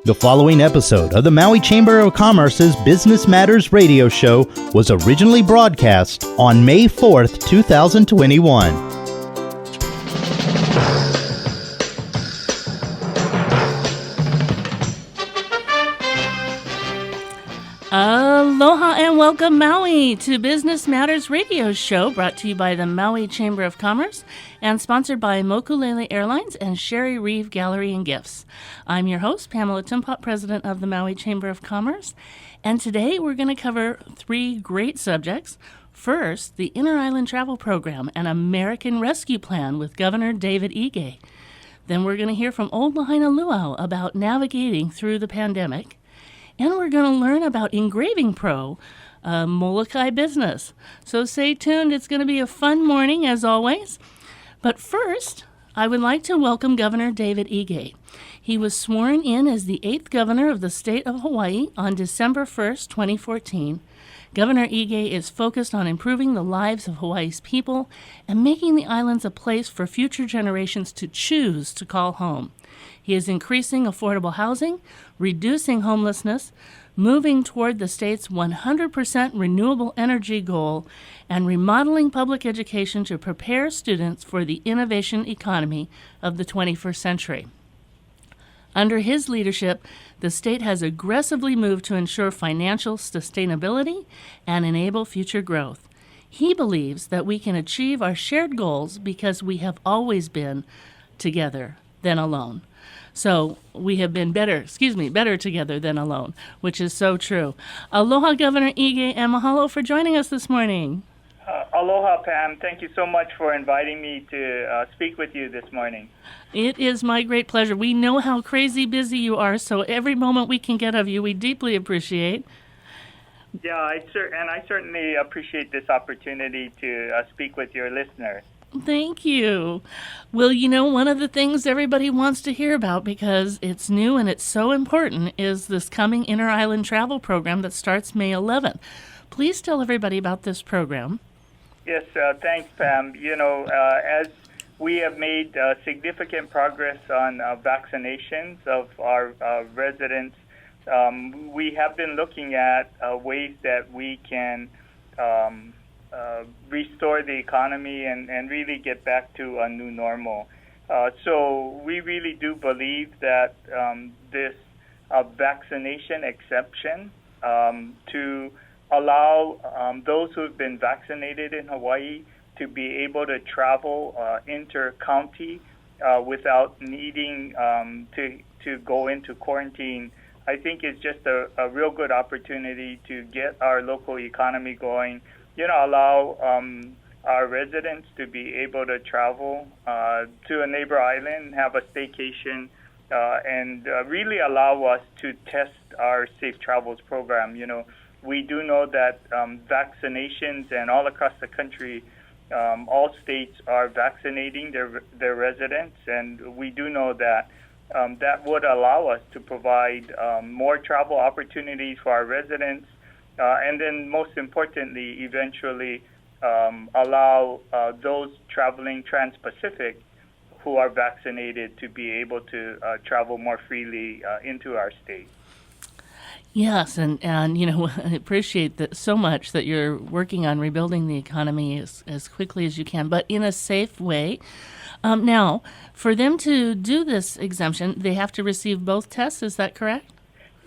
The following episode of the Maui Chamber of Commerce's Business Matters radio show was originally broadcast on May 4th, 2021. Aloha and welcome, Maui, to Business Matters radio show, brought to you by the Maui Chamber of Commerce and sponsored by Mokulele Airlines and Sherry Reeve Gallery and Gifts. I'm your host, Pamela Timpot, president of the Maui Chamber of Commerce, and today we're going to cover three great subjects. First, the Inter-Island Travel Program, an American Rescue Plan with Governor David Ige. Then we're going to hear from Old Lahaina Luau about navigating through the pandemic. And we're going to learn about Engraving Pro, a Molokai business. So stay tuned. It's going to be a fun morning, as always. But first, I would like to welcome Governor David Ige. He was sworn in as the 8th governor of the state of Hawaii on December 1st, 2014. Governor Ige is focused on improving the lives of Hawaii's people and making the islands a place for future generations to choose to call home. He is increasing affordable housing, reducing homelessness, moving toward the state's 100% renewable energy goal, and remodeling public education to prepare students for the innovation economy of the 21st century. Under his leadership, the state has aggressively moved to ensure financial sustainability and enable future growth. He believes that we can achieve our shared goals because we have always been together than alone. So we have been better together than alone, which is so true. Aloha, Governor Ige, and mahalo for joining us this morning. Aloha, Pam. Thank you so much for inviting me to speak with you this morning. It is my great pleasure. We know how crazy busy you are, so every moment we can get of you, we deeply appreciate. Yeah, I certainly appreciate this opportunity to speak with your listeners. Thank you. Well, you know, one of the things everybody wants to hear about, because it's new and it's so important, is this coming Inter-Island Travel Program that starts May 11th. Please tell everybody about this program. Yes, thanks, Pam. You know, as we have made significant progress on vaccinations of our residents, we have been looking at ways that we can restore the economy and really get back to a new normal. So we really do believe that this vaccination exception to allow those who have been vaccinated in Hawaii to be able to travel inter-county without needing to go into quarantine, I think is just a real good opportunity to get our local economy going. You know, allow our residents to be able to travel to a neighbor island, have a staycation, and really allow us to test our Safe Travels program. You know, we do know that vaccinations and all across the country, all states are vaccinating their residents, and we do know that that would allow us to provide more travel opportunities for our residents. And then most importantly, eventually allow those traveling trans-Pacific who are vaccinated to be able to travel more freely into our state. Yes, and you know, I appreciate that so much that you're working on rebuilding the economy as quickly as you can, but in a safe way. Now, for them to do this exemption, they have to receive both tests, is that correct?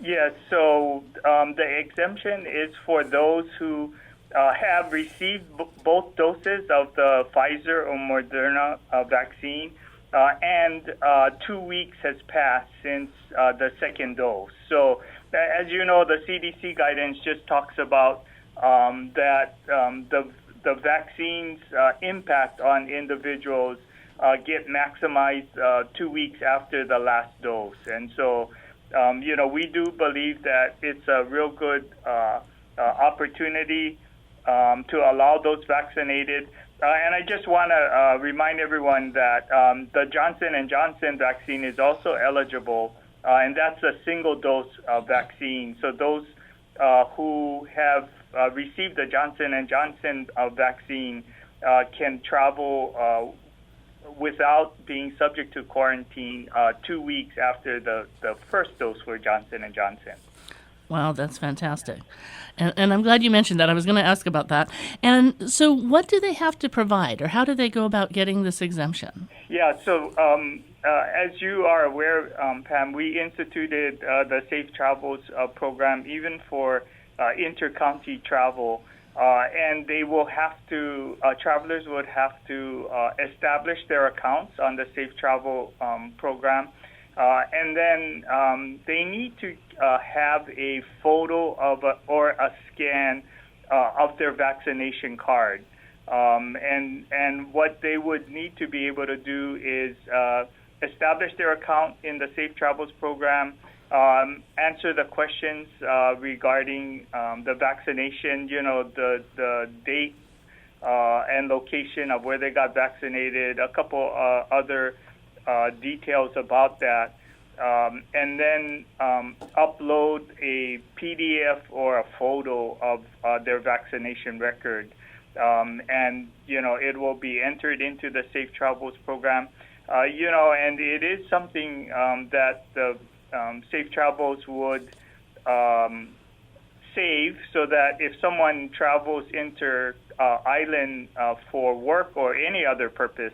Yes, so the exemption is for those who have received both doses of the Pfizer or Moderna vaccine, and 2 weeks has passed since the second dose. So, as you know, the CDC guidance just talks about that the vaccine's impact on individuals get maximized 2 weeks after the last dose, and so. You know, we do believe that it's a real good opportunity to allow those vaccinated. And I just want to remind everyone that the Johnson & Johnson vaccine is also eligible, and that's a single-dose vaccine. So those who have received the Johnson & Johnson vaccine can travel without being subject to quarantine 2 weeks after the first dose for Johnson & Johnson. Wow, that's fantastic. And I'm glad you mentioned that. I was going to ask about that. And so what do they have to provide, or how do they go about getting this exemption? Yeah, so as you are aware, Pam, we instituted the Safe Travels program even for inter-county travel. And they will have to, travelers would have to establish their accounts on the Safe Travel program. And then they need to have a photo of or a scan of their vaccination card. And what they would need to be able to do is establish their account in the Safe Travels program, answer the questions regarding the vaccination, the date and location of where they got vaccinated, a couple other details about that, and then upload a PDF or a photo of their vaccination record. And, it will be entered into the Safe Travels program. And it is something that the Safe Travels would save, so that if someone travels inter-island for work or any other purpose,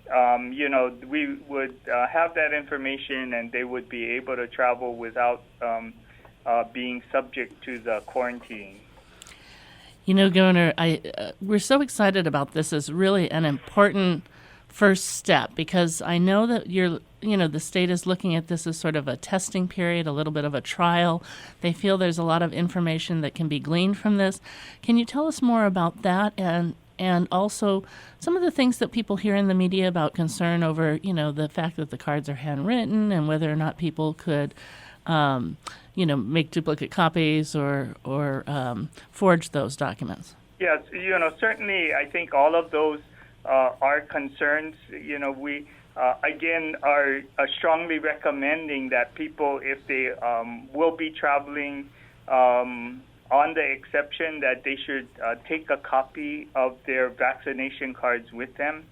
we would have that information, and they would be able to travel without being subject to the quarantine. Governor, we're so excited about this. It's really an important first step, because I know that the state is looking at this as sort of a testing period, a little bit of a trial. They feel there's a lot of information that can be gleaned from this. Can you tell us more about that, and also some of the things that people hear in the media about concern over, the fact that the cards are handwritten and whether or not people could, make duplicate copies or forge those documents? Yes, certainly I think all of those are concerns. We again are strongly recommending that people, if they will be traveling on the exception, that they should take a copy of their vaccination cards with them.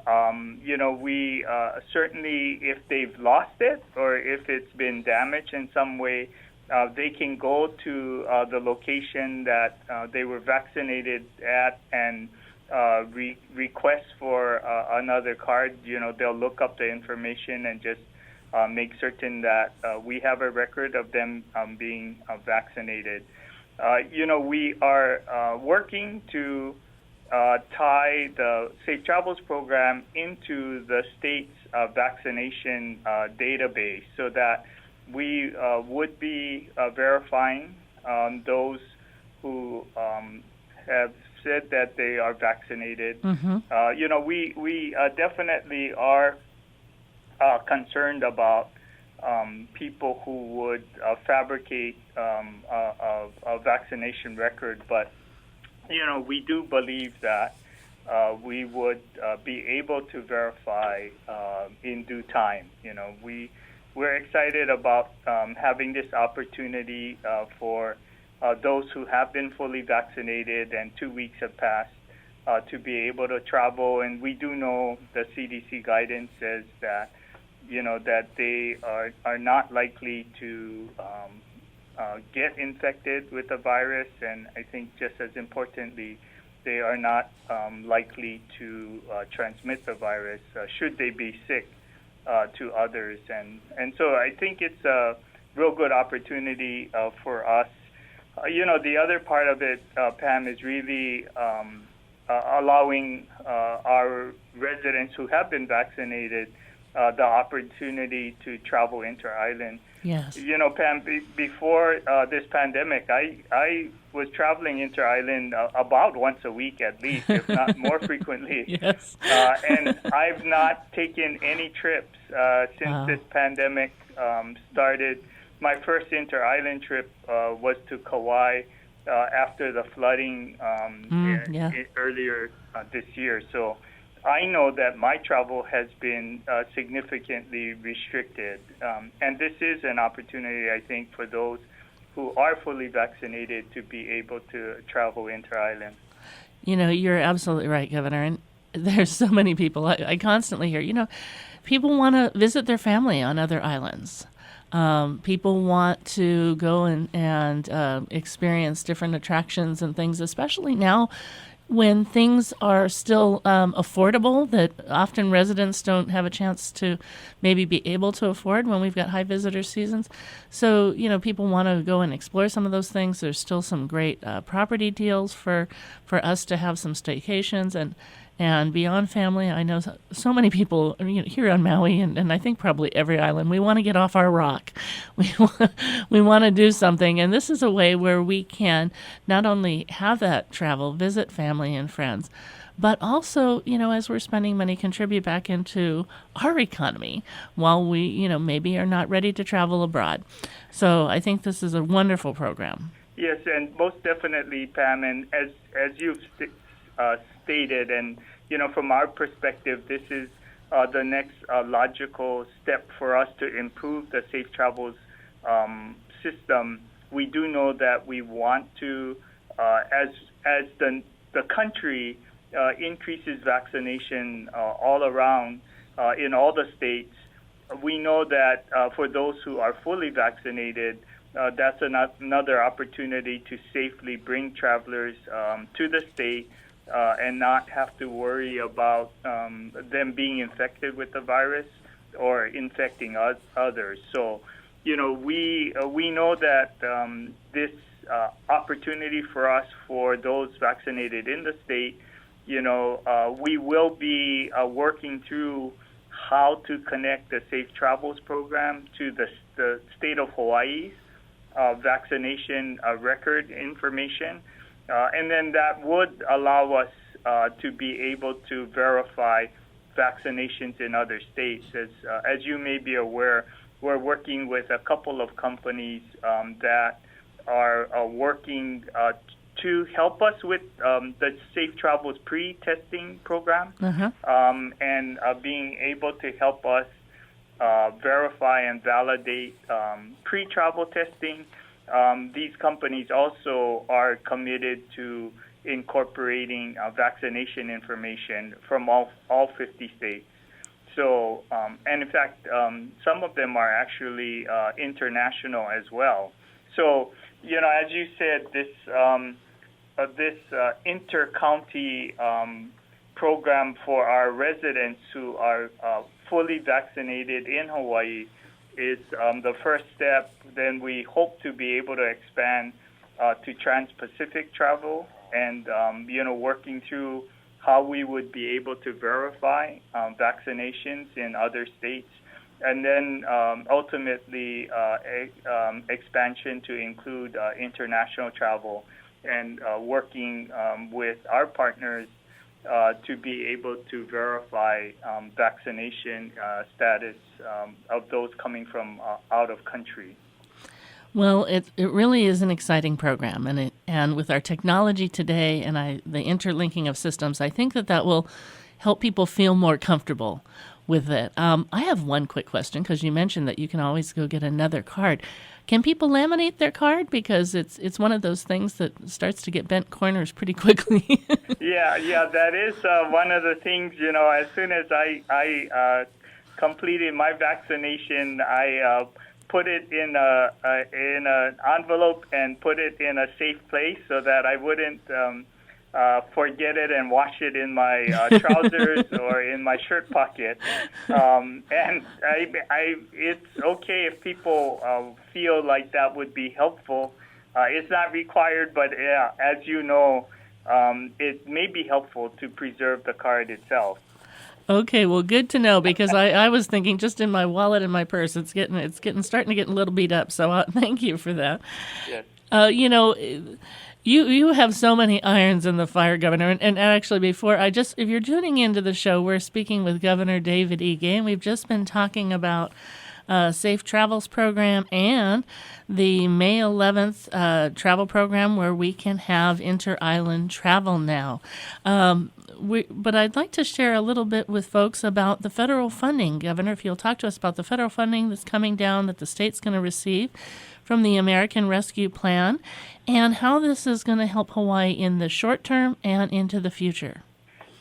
We certainly, if they've lost it or if it's been damaged in some way, they can go to the location that they were vaccinated at and request for another card. They'll look up the information and just make certain that we have a record of them being vaccinated. We are working to tie the Safe Travels program into the state's vaccination database, so that we would be verifying those who have said that they are vaccinated. Mm-hmm. We definitely are concerned about people who would fabricate a vaccination record, but we do believe that we would be able to verify in due time. We're excited about having this opportunity for those who have been fully vaccinated and 2 weeks have passed to be able to travel. And we do know the CDC guidance says that, that they are not likely to get infected with the virus. And I think just as importantly, they are not likely to transmit the virus should they be sick to others. And so I think it's a real good opportunity for us. The other part of it, Pam, is really allowing our residents who have been vaccinated the opportunity to travel inter-island. Yes. Pam, before this pandemic, I was traveling inter-island about once a week at least, if not more frequently. Yes. And I've not taken any trips since this pandemic started. My first inter-island trip was to Kauai after the flooding earlier this year. So I know that my travel has been significantly restricted. And this is an opportunity, I think, for those who are fully vaccinated to be able to travel inter-island. You're absolutely right, Governor. there's so many people. I constantly hear, people want to visit their family on other islands. People want to go and experience different attractions and things, especially now when things are still affordable, that often residents don't have a chance to maybe be able to afford when we've got high visitor seasons. So, people want to go and explore some of those things. There's still some great property deals for us to have some staycations and beyond family. I know so many people here on Maui, and I think probably every island, we want to get off our rock. We want to do something, and this is a way where we can not only have that travel, visit family and friends, but also, as we're spending money, contribute back into our economy while we, maybe are not ready to travel abroad. So I think this is a wonderful program. Yes, and most definitely, Pam, and as you've stated, and from our perspective, this is the next logical step for us to improve the safe travels system. We do know that we want to, as the country increases vaccination all around in all the states, we know that for those who are fully vaccinated, that's another opportunity to safely bring travelers to the state and not have to worry about them being infected with the virus or infecting others. So, we know that this opportunity for us, for those vaccinated in the state, we will be working through how to connect the Safe Travels program to the state of Hawaii's vaccination record information. And then that would allow us to be able to verify vaccinations in other states. As you may be aware, we're working with a couple of companies that are working to help us with the Safe Travels pre-testing program, and being able to help us verify and validate pre-travel testing. These companies also are committed to incorporating vaccination information from all 50 states. So, and in fact, some of them are actually international as well. So, as you said, this inter-county program for our residents who are fully vaccinated in Hawaii is the first step. Then we hope to be able to expand to trans-Pacific travel and, working through how we would be able to verify vaccinations in other states. And then ultimately expansion to include international travel and working with our partners to be able to verify vaccination status of those coming from out of country. Well, it really is an exciting program, and with our technology today and the interlinking of systems, I think that will help people feel more comfortable with it. I have one quick question, because you mentioned that you can always go get another card. Can people laminate their card? Because it's one of those things that starts to get bent corners pretty quickly. Yeah, that is one of the things. As soon as I completed my vaccination, I put it in an envelope and put it in a safe place so that I wouldn't forget it and wash it in my trousers or in my shirt pocket. And it's okay if people feel like that would be helpful. It's not required, but as you know, it may be helpful to preserve the card itself. Okay, well, good to know, because I was thinking just in my wallet and my purse, it's starting to get a little beat up. So thank you for that. Yes. You have so many irons in the fire, Governor. And actually, if you're tuning into the show, we're speaking with Governor David Ige, and we've just been talking about Safe Travels program and the May 11th travel program where we can have inter-island travel now. But I'd like to share a little bit with folks about the federal funding. Governor, if you'll talk to us about the federal funding that's coming down that the state's going to receive from the American Rescue Plan, and how this is going to help Hawaii in the short term and into the future.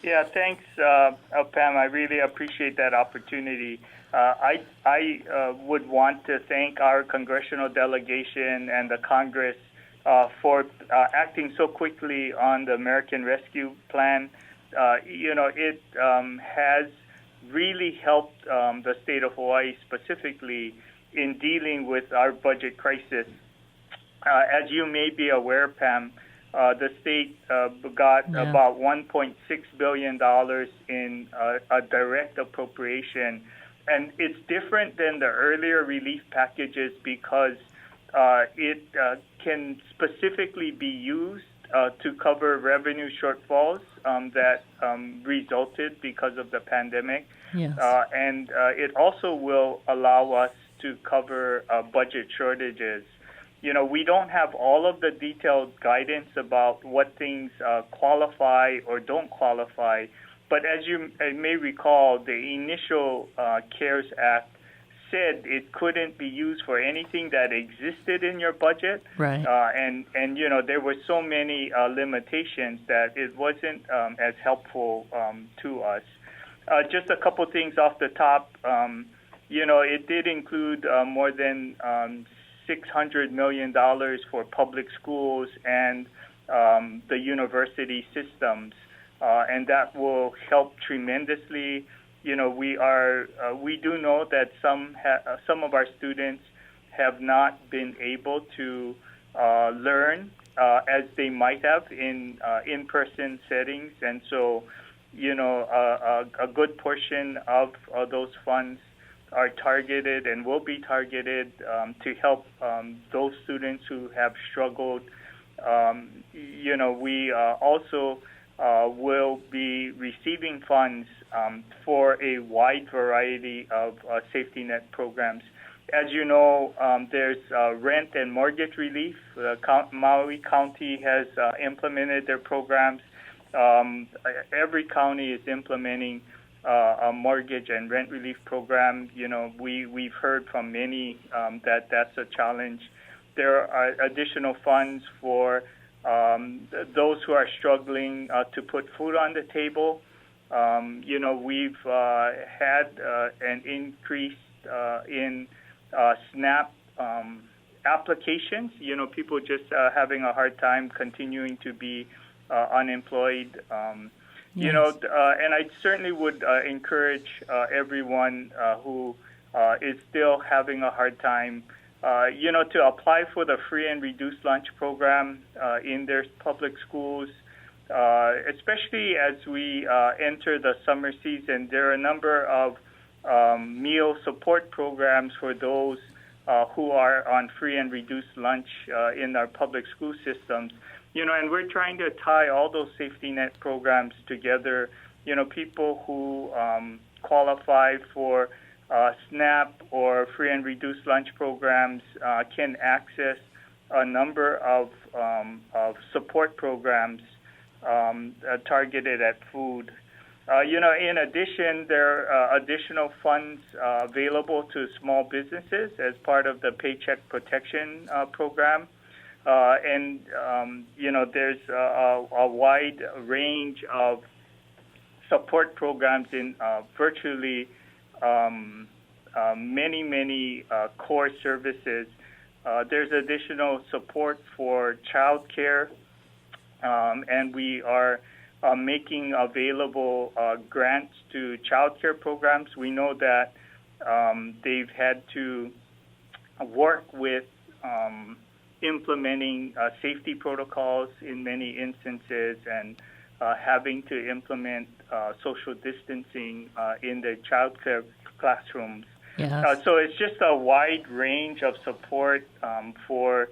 Yeah, thanks, Pam. I really appreciate that opportunity. I would want to thank our congressional delegation and the Congress for acting so quickly on the American Rescue Plan. It has really helped the state of Hawaii specifically in dealing with our budget crisis. As you may be aware, Pam, the state got about $1.6 billion in a direct appropriation. And it's different than the earlier relief packages because it can specifically be used to cover revenue shortfalls that resulted because of the pandemic. Yes. And it also will allow us to cover budget shortages. We don't have all of the detailed guidance about what things qualify or don't qualify, but as you may recall, the initial CARES Act said it couldn't be used for anything that existed in your budget. Right. And there were so many limitations that it wasn't as helpful to us. Just a couple things off the top. It did include more than $600 million for public schools and the university systems, and that will help tremendously. We do know that some of our students have not been able to learn as they might have in in-person settings, and so a good portion of those funds are targeted and will be targeted to help those students who have struggled. We also will be receiving funds for a wide variety of safety net programs. As you know, there's rent and mortgage relief. Maui County has implemented their programs. Every county is implementing a mortgage and rent relief program. We've heard from many that that's a challenge. There are additional funds for those who are struggling to put food on the table. We've had an increase in SNAP applications. People just having a hard time continuing to be unemployed. Yes. And I certainly would encourage everyone who is still having a hard time, to apply for the free and reduced lunch program in their public schools, especially as we enter the summer season. There are a number of meal support programs for those who are on free and reduced lunch in our public school systems. And we're trying to tie all those safety net programs together. People who qualify for SNAP or free and reduced lunch programs can access a number of support programs targeted at food. In addition, there are additional funds available to small businesses as part of the Paycheck Protection Program. There's a wide range of support programs in virtually many core services. There's additional support for child care, and we are making available grants to child care programs. We know that they've had to work with implementing safety protocols in many instances and having to implement social distancing in their child care classrooms. Yes. So it's just a wide range of support for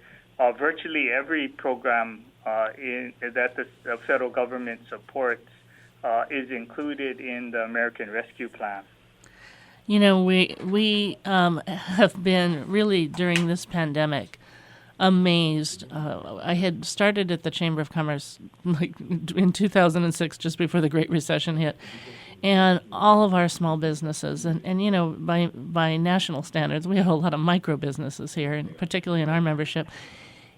virtually every program that the federal government supports is included in the American Rescue Plan. We have been really, during this pandemic, amazed. I had started at the Chamber of Commerce in 2006, just before the Great Recession hit, and all of our small businesses, and by national standards, we have a lot of micro businesses here, and particularly in our membership.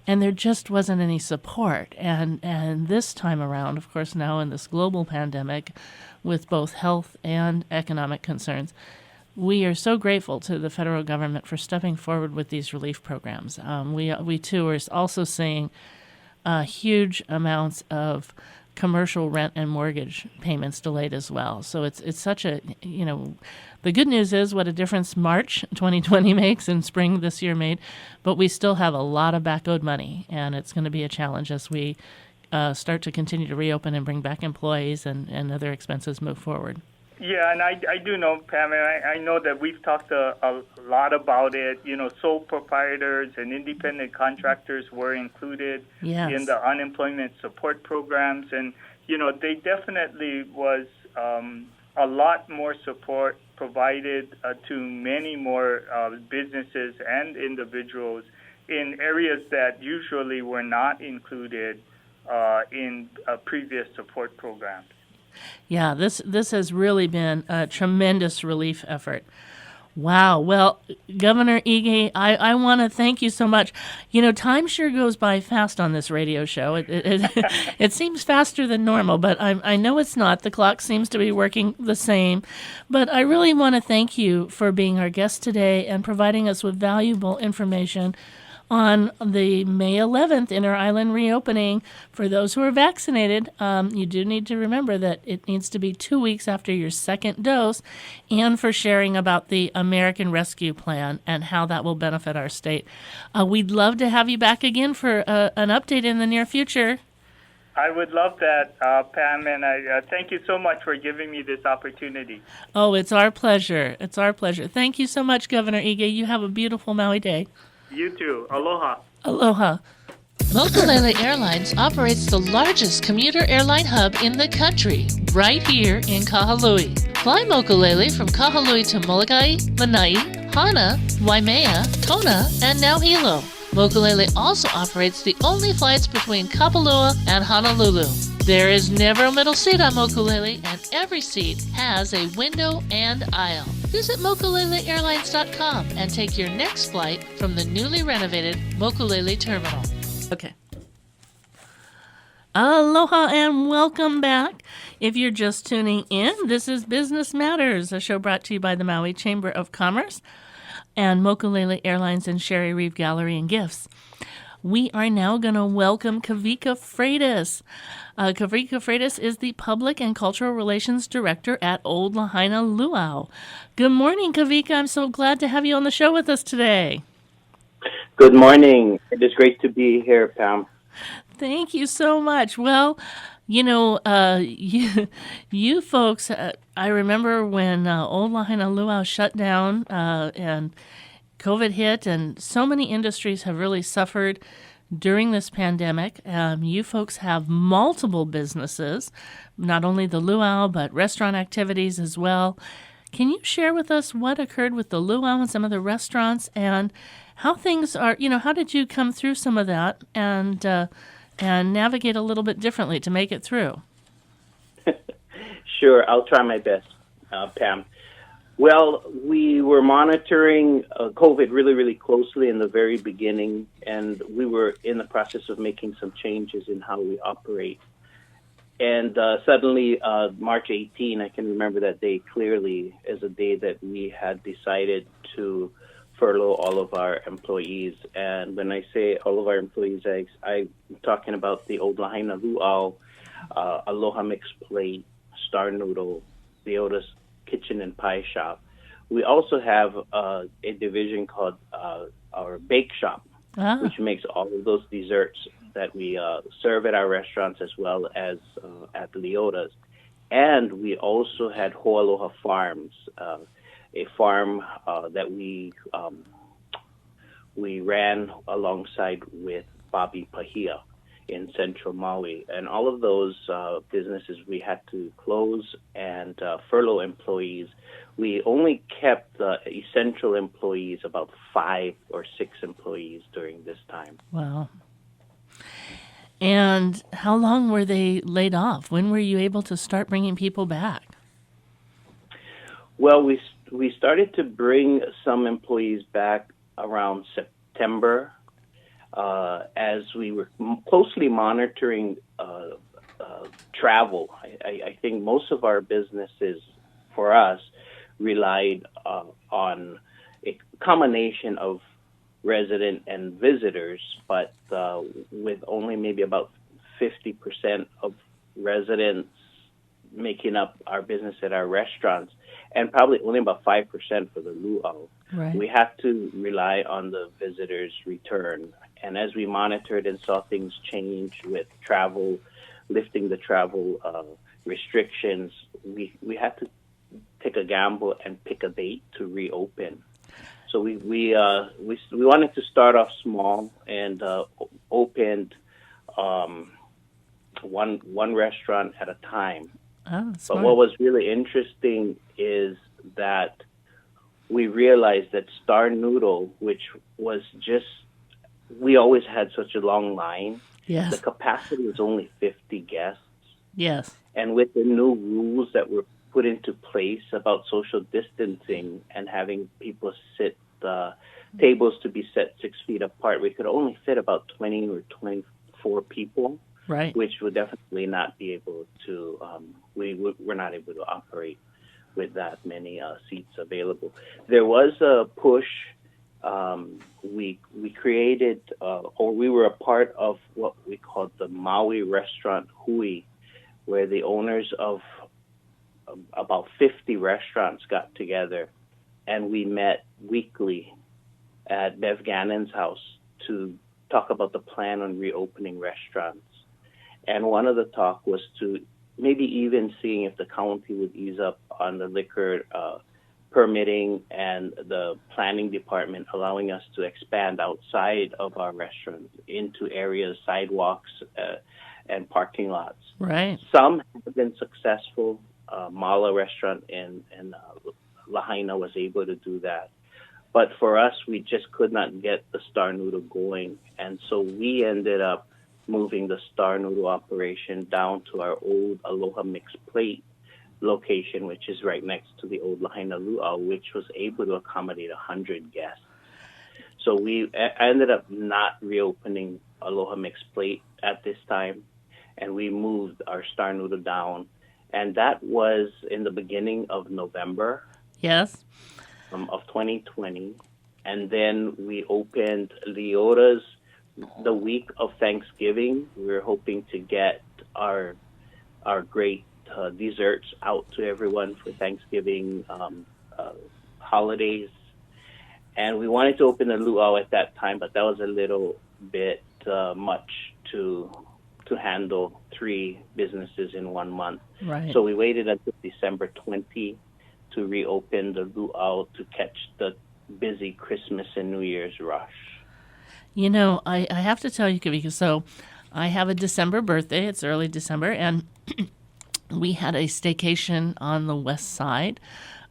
and there just wasn't any support. And this time around, of course, now in this global pandemic with both health and economic concerns, we are so grateful to the federal government for stepping forward with these relief programs. We too are also seeing huge amounts of commercial rent and mortgage payments delayed as well. So it's such a, the good news is what a difference March 2020 makes and spring this year made, but we still have a lot of back-owed money, and it's going to be a challenge as we start to continue to reopen and bring back employees and other expenses move forward. Yeah, and I do know, Pam, and I know that we've talked a lot about it. Sole proprietors and independent contractors were included in the unemployment support programs. And, they definitely was a lot more support provided to many more businesses and individuals in areas that usually were not included in previous support programs. Yeah, this has really been a tremendous relief effort. Wow. Well, Governor Ige, I want to thank you so much. Time sure goes by fast on this radio show. It seems faster than normal, but I know it's not. The clock seems to be working the same. But I really want to thank you for being our guest today and providing us with valuable information on the May 11th Inter-Island reopening. For those who are vaccinated, you do need to remember that it needs to be 2 weeks after your second dose, and for sharing about the American Rescue Plan and how that will benefit our state. We'd love to have you back again for an update in the near future. I would love that, Pam, and I thank you so much for giving me this opportunity. Oh, it's our pleasure. It's our pleasure. Thank you so much, Governor Ige. You have a beautiful Maui day. You too. Aloha. Aloha. Mokulele Airlines operates the largest commuter airline hub in the country, right here in Kahului. Fly Mokulele from Kahului to Molokai, Lanai, Hana, Waimea, Kona, and now Hilo. Mokulele also operates the only flights between Kapalua and Honolulu. There is never a middle seat on Mokulele, and every seat has a window and aisle. Visit mokuleleairlines.com and take your next flight from the newly renovated Mokulele Terminal. Okay. Aloha and welcome back. If you're just tuning in, this is Business Matters, a show brought to you by the Maui Chamber of Commerce and Mokulele Airlines and Sherry Reeve Gallery and Gifts. We are now going to welcome Kawika Freitas. Kawika Freitas is the Public and Cultural Relations Director at Old Lahaina Luau. Good morning, Kawika. I'm so glad to have you on the show with us today. Good morning. It is great to be here, Pam. Thank you so much. Well, you folks, I remember when Old Lahaina Luau shut down and COVID hit, and so many industries have really suffered during this pandemic. You folks have multiple businesses, not only the luau, but restaurant activities as well. Can you share with us what occurred with the luau and some of the restaurants and how things are, how did you come through some of that and navigate a little bit differently to make it through? Sure, I'll try my best, Pam. Well, we were monitoring COVID really, really closely in the very beginning, and we were in the process of making some changes in how we operate. And suddenly, March 18, I can remember that day clearly as a day that we had decided to furlough all of our employees. And when I say all of our employees, I'm talking about the Old Lahaina Luau, Aloha Mixed Plate, Star Noodle, the Otis Kitchen and Pie Shop. We also have a division called our Bake Shop, which makes all of those desserts that we serve at our restaurants as well as at Leota's. And we also had Ho'aloha Farms, a farm that we ran alongside with Bobby Pahia in central Maui. And all of those businesses we had to close and furlough employees. We only kept the essential employees, about 5 or 6 employees during this time. Wow. And how long were they laid off? When were you able to start bringing people back? Well, we started to bring some employees back around September. as we were closely monitoring travel. I think most of our businesses, for us, relied on a combination of resident and visitors, but with only maybe about 50% of residents making up our business at our restaurants, and probably only about 5% for the luau. Right. We have to rely on the visitors' return. And as we monitored and saw things change with travel, lifting the travel restrictions, we had to take a gamble and pick a date to reopen. So we wanted to start off small and opened one restaurant at a time. Oh, but smart. what was really interesting is that we realized that Star Noodle, which was just, we always had such a long line. Yes. The capacity was only 50 guests. Yes. And with the new rules that were put into place about social distancing and having people sit, tables to be set 6 feet apart, we could only fit about 20 or 24 people. Right. Which would definitely not be able to, we're not able to operate with that many seats available. There was a push. We created, or we were a part of what we called the Maui restaurant Hui, where the owners of about 50 restaurants got together, and we met weekly at Bev Gannon's house to talk about the plan on reopening restaurants. And one of the talk was to maybe even seeing if the county would ease up on the liquor permitting and the planning department, allowing us to expand outside of our restaurants into areas, sidewalks, and parking lots. Right. Some have been successful. Mala restaurant in Lahaina was able to do that. But for us, we just could not get the Star Noodle going. And so we ended up moving the Star Noodle operation down to our old Aloha Mixed Plate location, which is right next to the old Lahaina Luau, which was able to accommodate 100 guests. So we ended up not reopening Aloha Mixed Plate at this time, and we moved our Star Noodle down. And that was in the beginning of November. Yes. Of 2020. And then we opened Leota's the week of Thanksgiving. We were hoping to get our great desserts out to everyone for Thanksgiving holidays. And we wanted to open a luau at that time, but that was a little bit much to handle 3 businesses in 1 month. Right. So we waited until December 20 to reopen the luau to catch the busy Christmas and New Year's rush. You know, I have to tell you, Kawika, so I have a December birthday. It's early December, and we had a staycation on the west side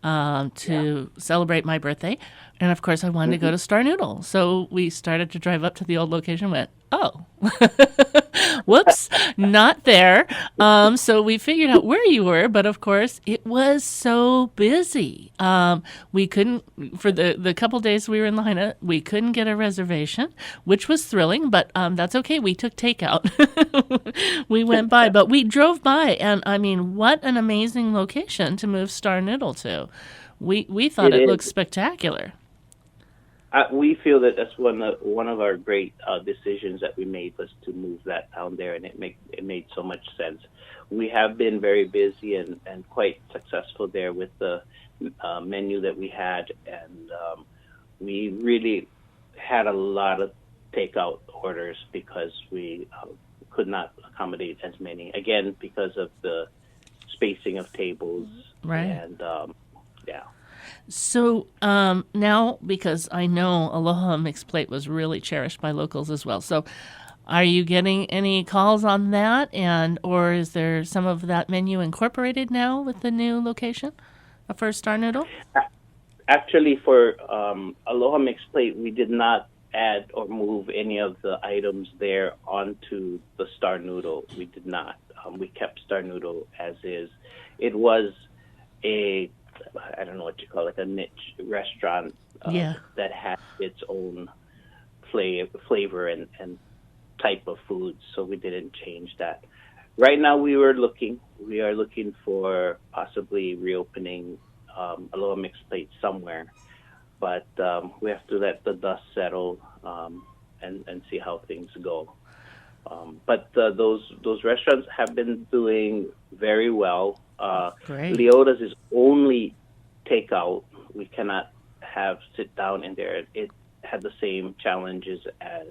to celebrate my birthday. And, of course, I wanted to go to Star Noodle. So we started to drive up to the old location and went, oh, whoops, not there. So we figured out where you were, but of course it was so busy. We couldn't, for the couple days we were in Lahaina, we couldn't get a reservation, which was thrilling, but that's okay. We took takeout. We went by, but we drove by, and I mean, what an amazing location to move Star Noodle to. We thought it looked spectacular. We feel that that's one of our great decisions that we made was to move that down there, and it made so much sense. We have been very busy and quite successful there with the menu that we had, and we really had a lot of takeout orders because we could not accommodate as many, again, because of the spacing of tables. Right. And, yeah. So now, because I know Aloha Mixed Plate was really cherished by locals as well, so are you getting any calls on that, or is there some of that menu incorporated now with the new location for Star Noodle? Actually, for Aloha Mixed Plate, we did not add or move any of the items there onto the Star Noodle. We did not. We kept Star Noodle as is. It was I don't know what you call it, a niche restaurant that had its own flavor and type of foods, so we didn't change that. Right now, we are looking for possibly reopening a little mixed plate somewhere, but we have to let the dust settle and see how things go. But those restaurants have been doing very well. Great. Leota's is only takeout. We cannot have sit down in there. It had the same challenges as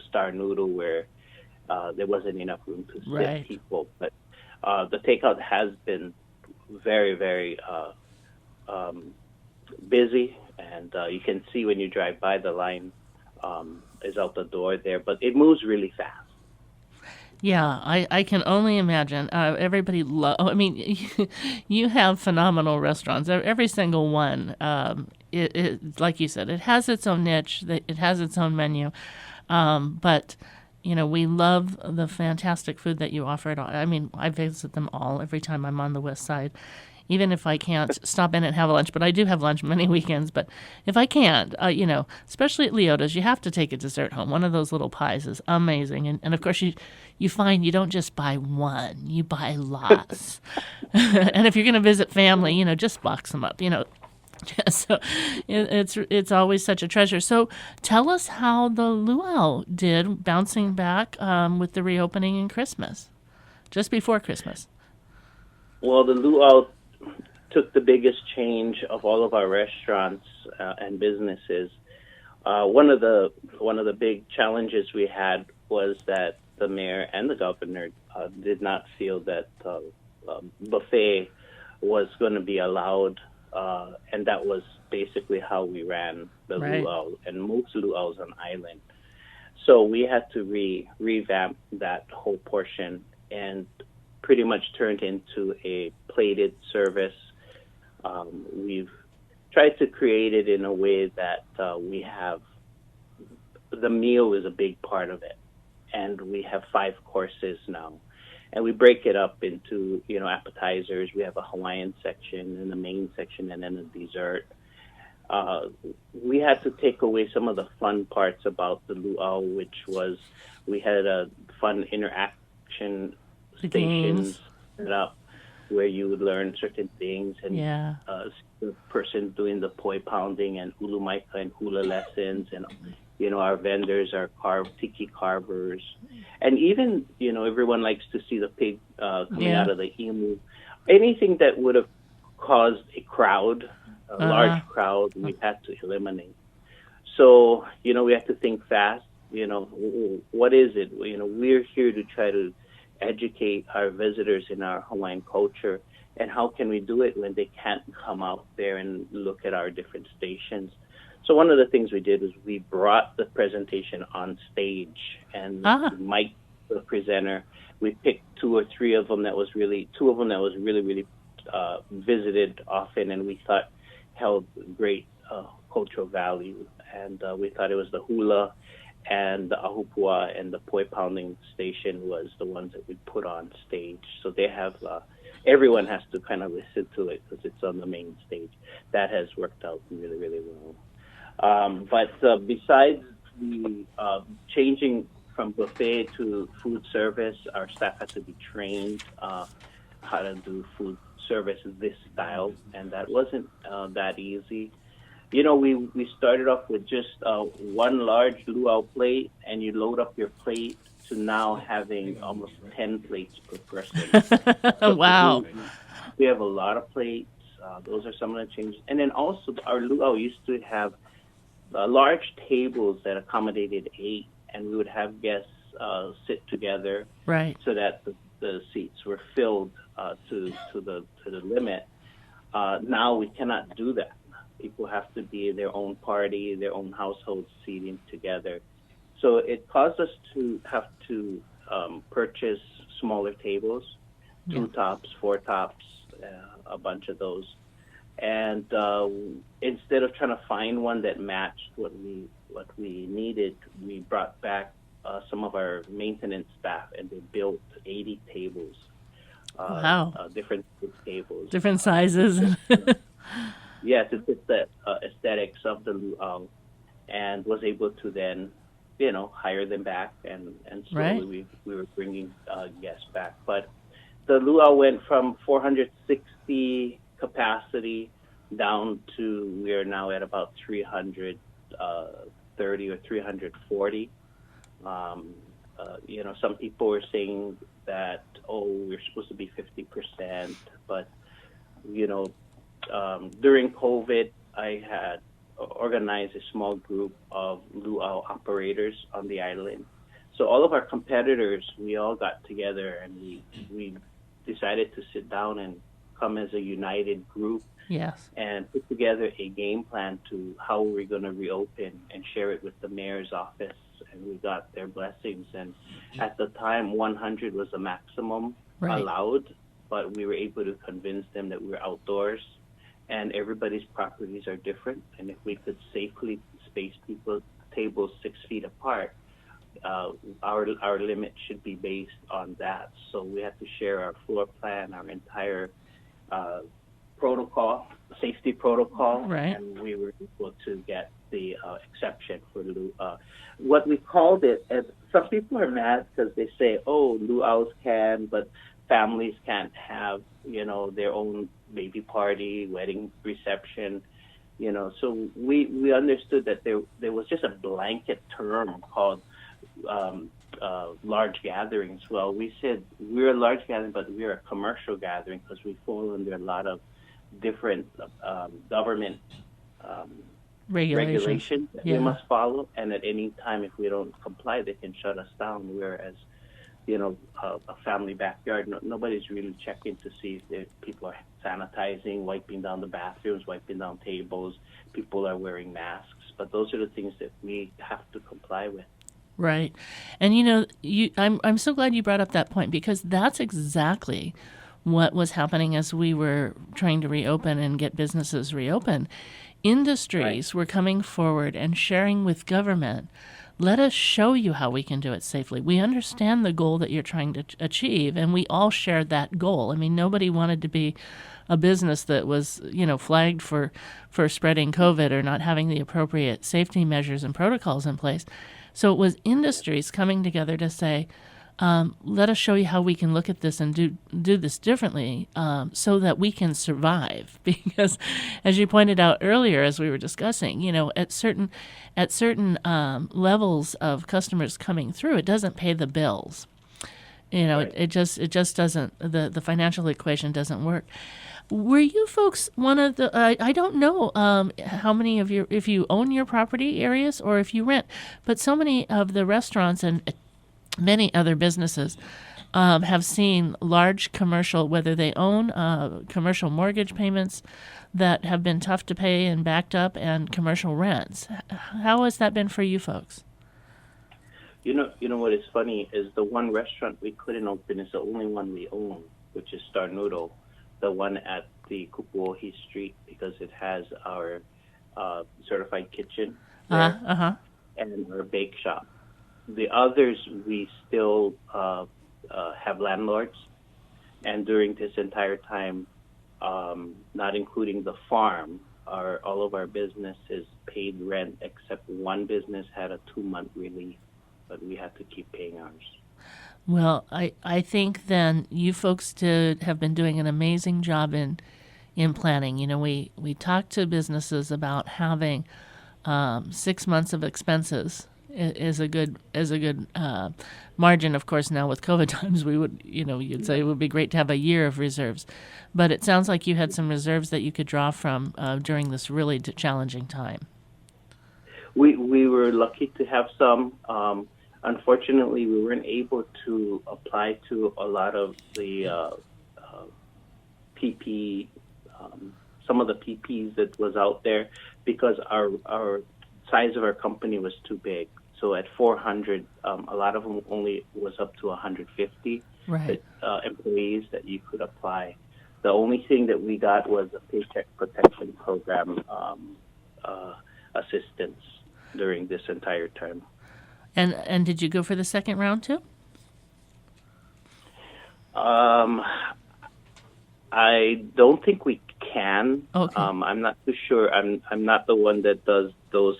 Star Noodle, where there wasn't enough room to sit people. But the takeout has been very, very busy, and you can see when you drive by, the line is out the door there, but it moves really fast. Yeah, I can only imagine. Everybody I mean, you have phenomenal restaurants. Every single one. It like you said, it has its own niche. It has its own menu. But we love the fantastic food that you offer. I mean, I visit them all every time I'm on the West Side, even if I can't stop in and have a lunch. But I do have lunch many weekends. But if I can't, especially at Leota's, you have to take a dessert home. One of those little pies is amazing. And of course, you find you don't just buy one, you buy lots. And if you're going to visit family, just box them up, So it's always such a treasure. So tell us how the Luau did bouncing back with the reopening in Christmas, just before Christmas. Well, the Luau took the biggest change of all of our restaurants and businesses. One of the big challenges we had was that the mayor and the governor did not feel that buffet was going to be allowed. And that was basically how we ran the Luau and most luau's on island. So we had to revamp that whole portion and pretty much turned into a plated service. We've tried to create it in a way that we have the meal is a big part of it, and we have 5 courses now. And we break it up into, appetizers. We have a Hawaiian section and a main section and then a dessert. We had to take away some of the fun parts about the luau, which was we had a fun interaction stations set up where you would learn certain things, and the person doing the poi pounding and ulu maika and hula lessons, and our vendors are tiki carvers, and even everyone likes to see the pig coming out of the imu. Anything that would have caused a large crowd, we had to eliminate. So we have to think fast. What is it? We're here to try to educate our visitors in our Hawaiian culture, and how can we do it when they can't come out there and look at our different stations? So one of the things we did was we brought the presentation on stage, and Mike, the presenter, we picked 2 or 3 of them that was really visited often, and we thought held great cultural value. And we thought it was the hula and the ahupua and the poi pounding station was the ones that we put on stage. So they have, everyone has to kind of listen to it because it's on the main stage. That has worked out really, really well. But besides the changing from buffet to food service, our staff had to be trained how to do food service this style, and that wasn't that easy. We started off with just 1 large luau plate, and you load up your plate to now having almost 10 plates per person. Wow. We have a lot of plates. Those are some of the changes. And then also our luau used to have large tables that accommodated 8, and we would have guests sit together, so that the seats were filled to the limit. Now we cannot do that. People have to be in their own party, their own household seating together. So it caused us to have to purchase smaller tables, 2 tops, 4 tops, a bunch of those. And instead of trying to find one that matched what we needed, we brought back some of our maintenance staff, and they built 80 tables. Different tables. Different sizes. To fit the aesthetics of the luau, and was able to then hire them back, and Right. slowly we were bringing guests back. But the Luau went from 460 capacity down to, we are now at about 330 or 340. Some people were saying that, we're supposed to be 50%, but during COVID, I had organized a small group of luau operators on the island. So all of our competitors, we all got together and we decided to sit down and come as a united group Yes. and put together a game plan to how we're going to reopen and share it with the mayor's office. And we got their blessings. And at the time, 100 was the maximum Right. allowed, but we were able to convince them that we're outdoors and everybody's properties are different. And if we could safely space tables 6 feet apart, our limit should be based on that. So we had to share our floor plan, our entire safety protocol, Right. and we were able to get the exception for what we called it. And some people are mad because they say, luau's can, but families can't have, their own baby party, wedding reception, So we understood that there was just a blanket term called large gatherings. Well, we said we're a large gathering, but we're a commercial gathering because we fall under a lot of different government regulations that we must follow. And at any time, if we don't comply, they can shut us down. Whereas, a family backyard, nobody's really checking to see if people are sanitizing, wiping down the bathrooms, wiping down tables. People are wearing masks. But those are the things that we have to comply with. Right. And I'm so glad you brought up that point, because that's exactly what was happening as we were trying to reopen and get businesses reopened. Industries were coming forward and sharing with government, let us show you how we can do it safely. We understand the goal that you're trying to achieve, and we all shared that goal. I mean, nobody wanted to be a business that was, flagged for spreading COVID or not having the appropriate safety measures and protocols in place. So it was industries coming together to say, let us show you how we can look at this and do this differently, so that we can survive. Because, as you pointed out earlier, as we were discussing, at certain levels of customers coming through, it doesn't pay the bills. It just doesn't. The financial equation doesn't work. Were you folks one of the? I don't know how many of if you own your property areas or if you rent, but so many of the restaurants and many other businesses have seen large commercial, whether they own commercial mortgage payments that have been tough to pay and backed up, and commercial rents. How has that been for you folks? You know what is funny is the one restaurant we couldn't open is the only one we own, which is Star Noodle, the one at the Kupuohi Street, because it has our certified kitchen there and our bake shop. The others, we still have landlords, and during this entire time, not including the farm, all of our businesses paid rent, except one business had a 2-month relief, but we had to keep paying ours. Well, I think then you folks have been doing an amazing job in planning. We talked to businesses about having 6 months of expenses is a good margin. Of course, now with COVID times, we would, you'd say it would be great to have a year of reserves. But it sounds like you had some reserves that you could draw from during this really challenging time. We were lucky to have some. Unfortunately, we weren't able to apply to a lot of the PP, some of the PPs that was out there, because our size of our company was too big. So at 400, a lot of them only was up to 150 employees that you could apply. The only thing that we got was a Paycheck Protection Program assistance during this entire term. And did you go for the second round too? I don't think we can. Okay. I'm not too sure. I'm not the one that does those.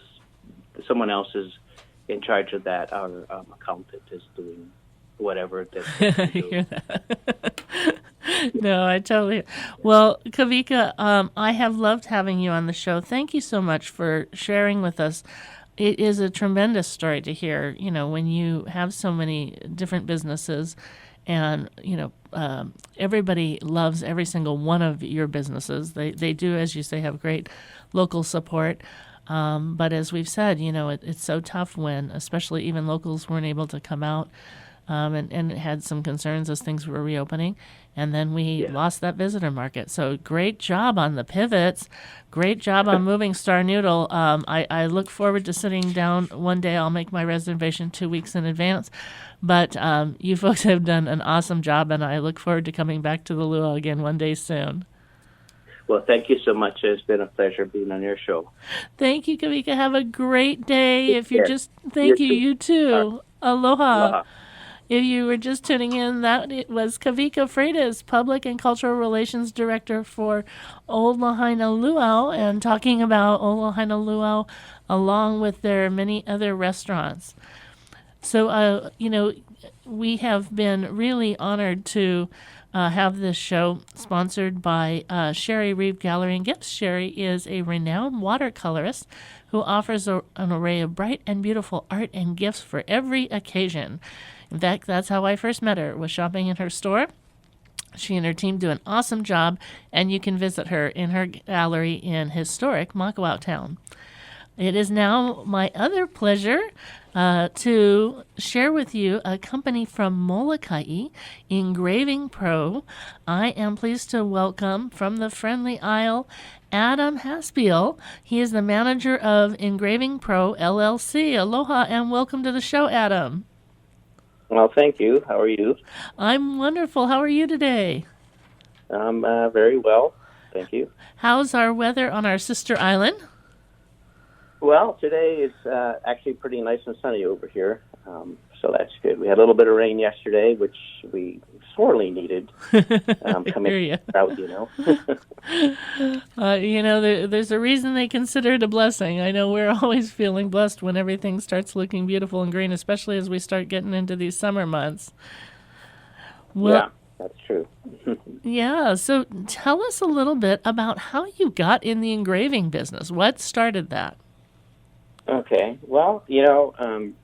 Someone else is in charge of that. Our accountant is doing whatever that I hear that. No, I totally. Well, Kawika, I have loved having you on the show. Thank you so much for sharing with us. It is a tremendous story to hear, when you have so many different businesses and, everybody loves every single one of your businesses. They do, as you say, have great local support. But as we've said, it's so tough when, especially even locals weren't able to come out and had some concerns as things were reopening. And then we lost that visitor market. So great job on the pivots. Great job on moving Star Noodle. I look forward to sitting down one day. I'll make my reservation 2 weeks in advance. But you folks have done an awesome job, and I look forward to coming back to the Luau again one day soon. Well, thank you so much. It's been a pleasure being on your show. Thank you, Kawika. Have a great day. If you're just, thank you. You too. Aloha. Aloha. If you were just tuning in, it was Kawika Freitas, Public and Cultural Relations Director for Old Lahaina Luau, and talking about Old Lahaina Luau along with their many other restaurants. So, we have been really honored to have this show sponsored by Sherry Reeve Gallery and Gifts. Sherry is a renowned watercolorist who offers an array of bright and beautiful art and gifts for every occasion. In fact, that's how I first met her, was shopping in her store. She and her team do an awesome job, and you can visit her in her gallery in historic Makawao Town. It is now my other pleasure to share with you a company from Molokai, Engraving Pro. I am pleased to welcome from the Friendly Isle, Adam Haspiel. He is the manager of Engraving Pro, LLC. Aloha, and welcome to the show, Adam. Well, thank you. How are you? I'm wonderful. How are you today? I'm very well. Thank you. How's our weather on our sister island? Well, today is actually pretty nice and sunny over here, so that's good. We had a little bit of rain yesterday, which we sorely needed. Coming out, there's a reason they consider it a blessing. I know we're always feeling blessed when everything starts looking beautiful and green, especially as we start getting into these summer months. Well, yeah, that's true. Yeah, so tell us a little bit about how you got in the engraving business. What started that? Okay. Well,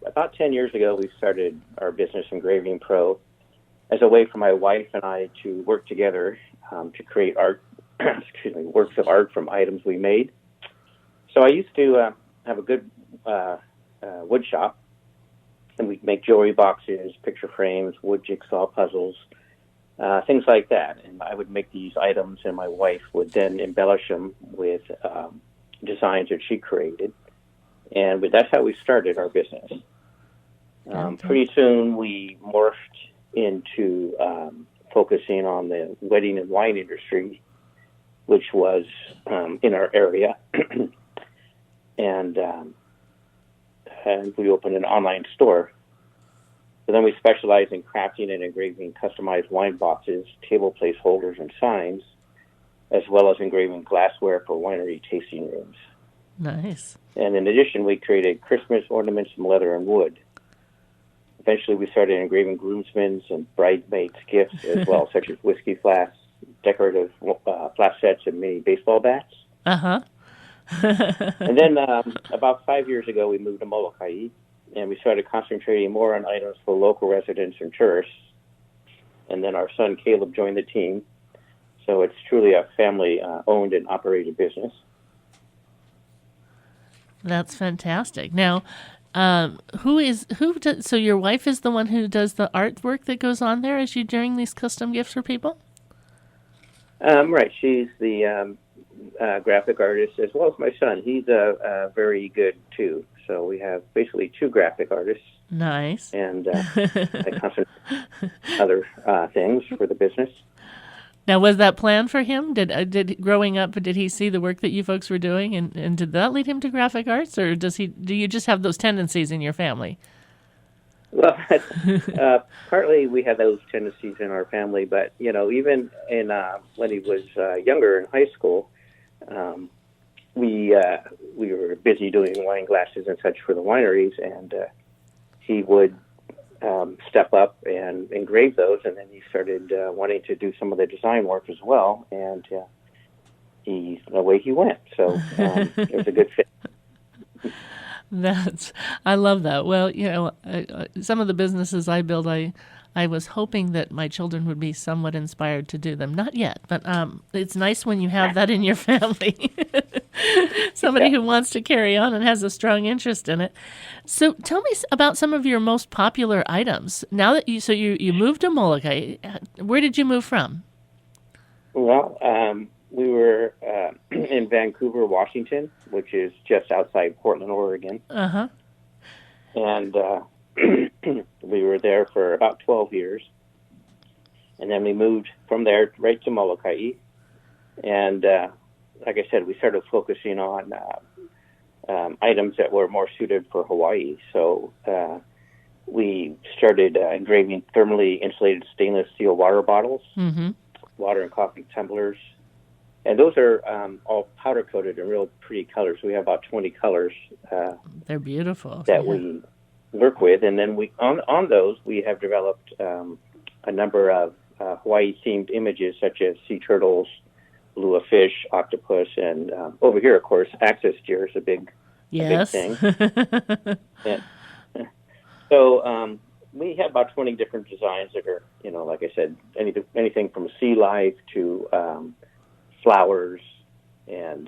about 10 years ago, we started our business, Engraving Pro, as a way for my wife and I to work together to create art, works of art from items we made. So I used to have a good wood shop, and we'd make jewelry boxes, picture frames, wood jigsaw puzzles, things like that. And I would make these items, and my wife would then embellish them with designs that she created. And that's how we started our business. Pretty soon we morphed into focusing on the wedding and wine industry, which was in our area. and we opened an online store. So then we specialized in crafting and engraving customized wine boxes, table place holders, and signs, as well as engraving glassware for winery tasting rooms. Nice. And in addition, we created Christmas ornaments from leather and wood. Eventually, we started engraving groomsmen's and bridesmaids' gifts as well, such as whiskey flasks, decorative flask sets, and mini baseball bats. Uh-huh. And then about 5 years ago, we moved to Molokai, and we started concentrating more on items for local residents and tourists. And then our son, Caleb, joined the team. So it's truly a family-owned and operated business. That's fantastic. Now, so your wife is the one who does the artwork that goes on there as you're doing these custom gifts for people? Right. She's the graphic artist, as well as my son. He's very good, too. So we have basically two graphic artists. Nice. And I concentrate other things for the business. Now, was that planned for him? Did growing up, did he see the work that you folks were doing, and did that lead him to graphic arts, or do you just have those tendencies in your family? Well, partly we have those tendencies in our family, but even in when he was younger in high school, we were busy doing wine glasses and such for the wineries, and he would step up and engrave those, and then he started wanting to do some of the design work as well, and away he went. So it was a good fit. I love that. Well, some of the businesses I build, I was hoping that my children would be somewhat inspired to do them. Not yet, but it's nice when you have that in your family. Somebody who wants to carry on and has a strong interest in it. So tell me about some of your most popular items. Now that you moved to Molokai, where did you move from? Well, we were in Vancouver, Washington, which is just outside Portland, Oregon. Uh-huh. And we were there for about 12 years. And then we moved from there right to Molokai. And like I said, we started focusing on items that were more suited for Hawaii. So we started engraving thermally insulated stainless steel water bottles, water and coffee tumblers. And those are all powder coated in real pretty colors. We have about 20 colors. They're beautiful. That we work with. And then on those, we have developed a number of Hawaii-themed images such as sea turtles, lua fish, octopus, and over here, of course, axis deer is a big thing. And so we have about 20 different designs that are, like I said, anything from sea life to flowers and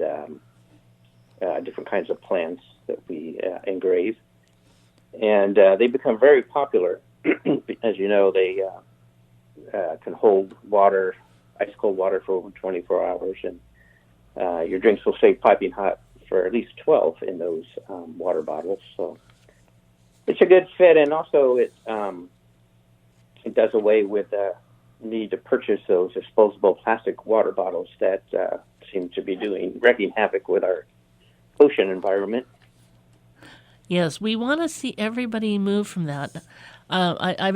different kinds of plants that we engrave. And they become very popular. As you know, they can hold water, ice-cold water for over 24 hours, and your drinks will stay piping hot for at least 12 in those water bottles. So it's a good fit, and also it does away with the need to purchase those disposable plastic water bottles that seem to be wreaking havoc with our ocean environment. Yes, we want to see everybody move from that. I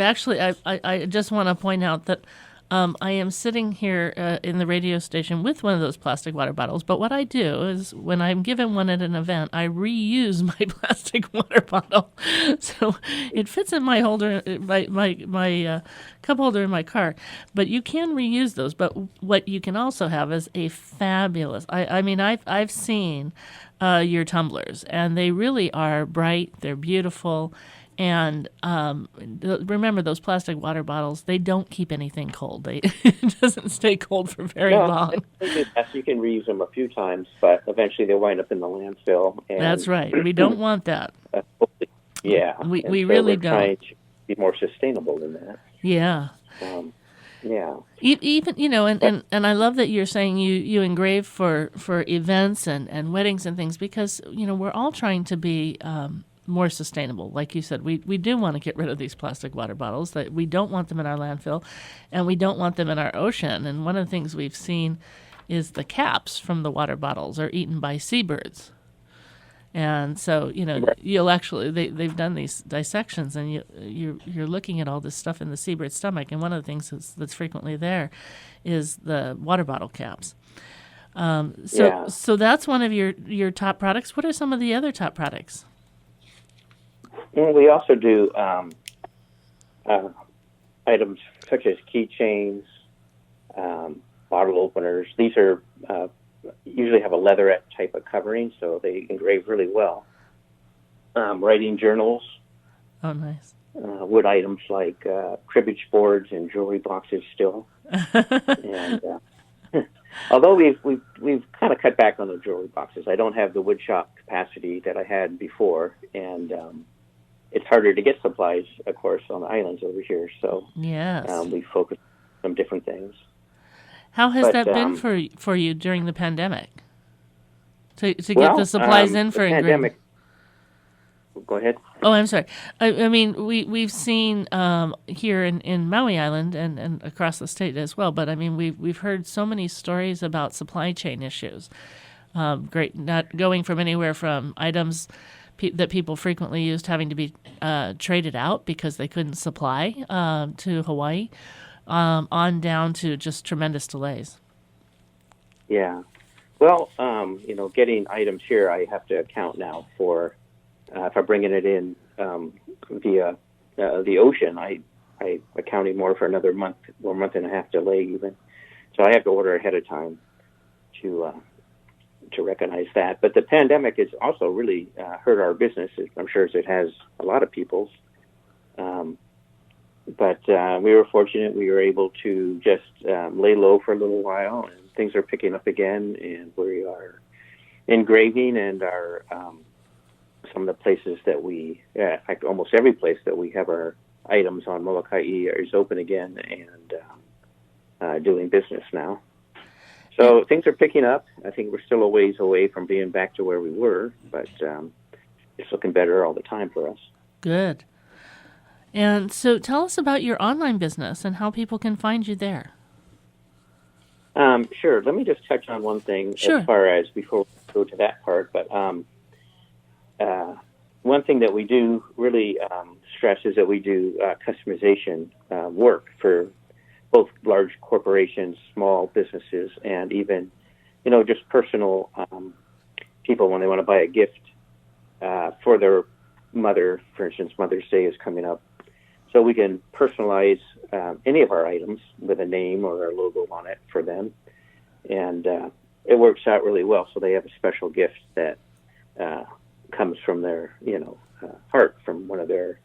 just want to point out that I am sitting here in the radio station with one of those plastic water bottles. But what I do is when I'm given one at an event, I reuse my plastic water bottle, so it fits in my holder, my cup holder in my car. But you can reuse those. But what you can also have is a fabulous. I've seen your tumblers, and they really are bright. They're beautiful. And remember, those plastic water bottles, they don't keep anything cold. It doesn't stay cold for very long. You can reuse them a few times, but eventually they wind up in the landfill. And that's right. We don't want that. Yeah. We really don't. Trying to be more sustainable than that. Yeah. Yeah. Even, and I love that you're saying you engrave for events and weddings and things, because, we're all trying to be more sustainable. Like you said, we do want to get rid of these plastic water bottles. That we don't want them in our landfill, and we don't want them in our ocean. And one of the things we've seen is the caps from the water bottles are eaten by seabirds. And so, you'll actually, they've done these dissections, and you're looking at all this stuff in the seabird's stomach. And one of the things that's frequently there is the water bottle caps. So that's one of your top products. What are some of the other top products? Well, we also do items such as keychains, bottle openers. These are usually have a leatherette type of covering, so they engrave really well. Writing journals. Oh, nice. Wood items like cribbage boards and jewelry boxes still. And although we've kind of cut back on the jewelry boxes, I don't have the wood shop capacity that I had before, and it's harder to get supplies, of course, on the islands over here. So we focus on some different things. How has that been for you during the pandemic? To get the supplies in for engraving? Go ahead. Oh, I'm sorry. I mean, we've seen here in Maui Island and across the state as well. But I mean, we've heard so many stories about supply chain issues. Not going from anywhere from items that people frequently used having to be traded out because they couldn't supply to Hawaii, on down to just tremendous delays. Yeah. Well, getting items here, I have to account now for if I'm bringing it in via the ocean. I accounting more for another month or month and a half delay even. So I have to order ahead of time to recognize that. But the pandemic has also really hurt our business. I'm sure as it has a lot of people's. But we were fortunate. We were able to just lay low for a little while, and things are picking up again. And we are engraving, and our some of the places that in fact, almost every place that we have our items on Molokai is open again and doing business now. So things are picking up. I think we're still a ways away from being back to where we were, but it's looking better all the time for us. Good. And so tell us about your online business and how people can find you there. Sure. Let me just touch on one thing Sure. as far as before we go to that part. But one thing that we do really stress is that we do customization work for both large corporations, small businesses, and even, just personal people when they want to buy a gift for their mother. For instance, Mother's Day is coming up. So we can personalize any of our items with a name or a logo on it for them. And it works out really well. So they have a special gift that comes from their, heart from one of their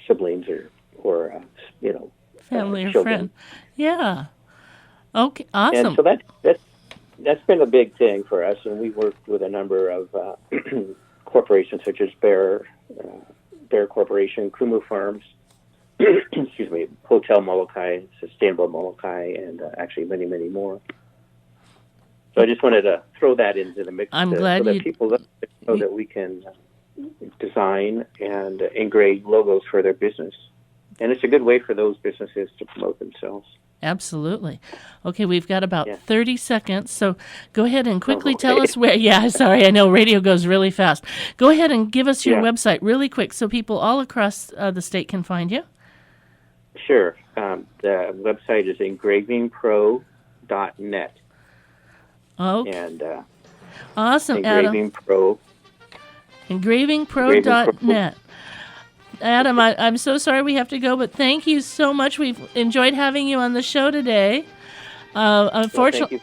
siblings or family or children. friend. Yeah. Okay. Awesome. And so that's been a big thing for us. And we worked with a number of corporations such as Bear Corporation, Kumu Farms, excuse me, Hotel Molokai, Sustainable Molokai, and actually many, many more. So I just wanted to throw that into the mix I'm glad so that people know that we can design and engrave logos for their business. And it's a good way for those businesses to promote themselves. Absolutely. Okay, we've got about 30 seconds, so go ahead and quickly tell us where. Yeah, sorry, I know radio goes really fast. Go ahead and give us your website really quick so people all across the state can find you. Sure. The website is engravingpro.net. Okay. And awesome, Engraving Adam. Pro. Engravingpro.net. Adam, I'm so sorry we have to go, but thank you so much. We've enjoyed having you on the show today. Unfortunately,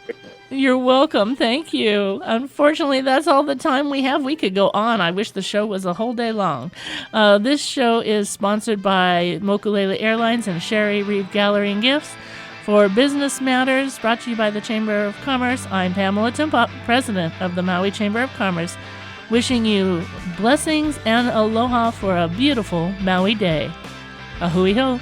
you're welcome. Thank you. Unfortunately, that's all the time we have. We could go on. I wish the show was a whole day long. This show is sponsored by Mokulele Airlines and Sherry Reeve Gallery and Gifts. For Business Matters, brought to you by the Chamber of Commerce, I'm Pamela Timpop, President of the Maui Chamber of Commerce, wishing you blessings and aloha for a beautiful Maui day. Ahui ho.